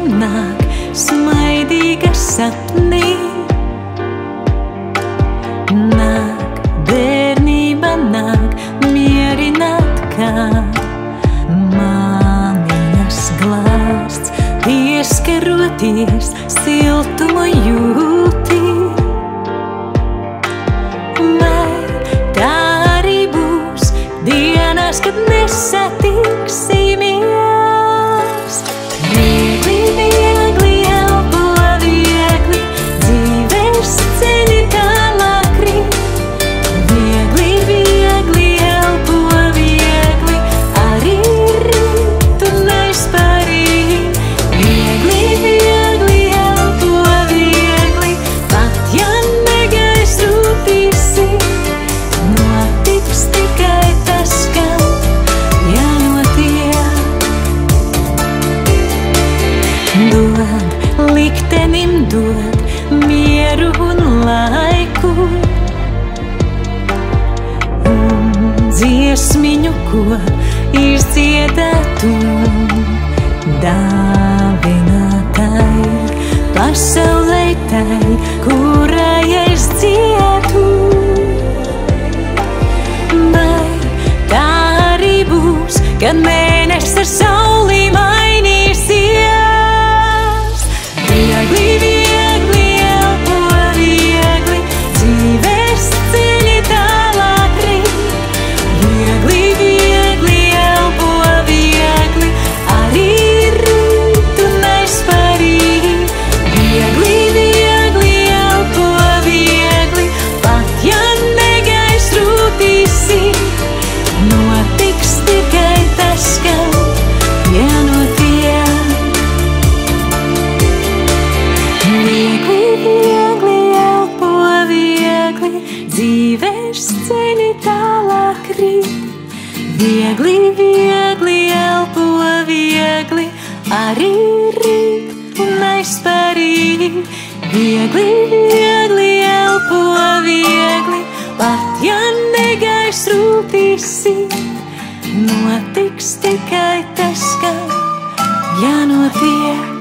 nāk smaidīga sapnī. Nāk bērnība, nāk mierināt, kā māmiņas glāsts. Pieskaroties, siltumu jūti. Vai tā arī būs dienās, kad nesatiksimies? Viegli, viegli elpo, viegli dzīves ceļi tālāk rīt. Viegli, viegli elpo, viegli arī rītu neizparīt. Viegli, viegli elpo, viegli, pat ja negaiss rūtīsi. Notiks tikai tas, kam jānotiek. Dod liktenim, dod mieru un laiku, un dziesmiņu, ko izdziedāt un dāvinātai pasaulei, tai, kurai es dziedu. Vai tā arī būs, kad mēnesis ar sauli mainīsies? Viegli, viegli elpo, viegli dzīves ceļi tālāk rīt. Viegli, viegli elpo, viegli arī rītu neizparīt. Viegli, viegli elpo, viegli, pat ja negaiss rūtīsi. Notiks tikai tas, kam jānotiek. Viegli, viegli elpo, viegli dzīves ceļi tālāk rīt. Viegli, viegli elpo, viegli arī rīt un neizparīt. Viegli, viegli elpo, viegli, pat ja negaiss rūtīsi. Notiks tikai tas, kam jānotiek.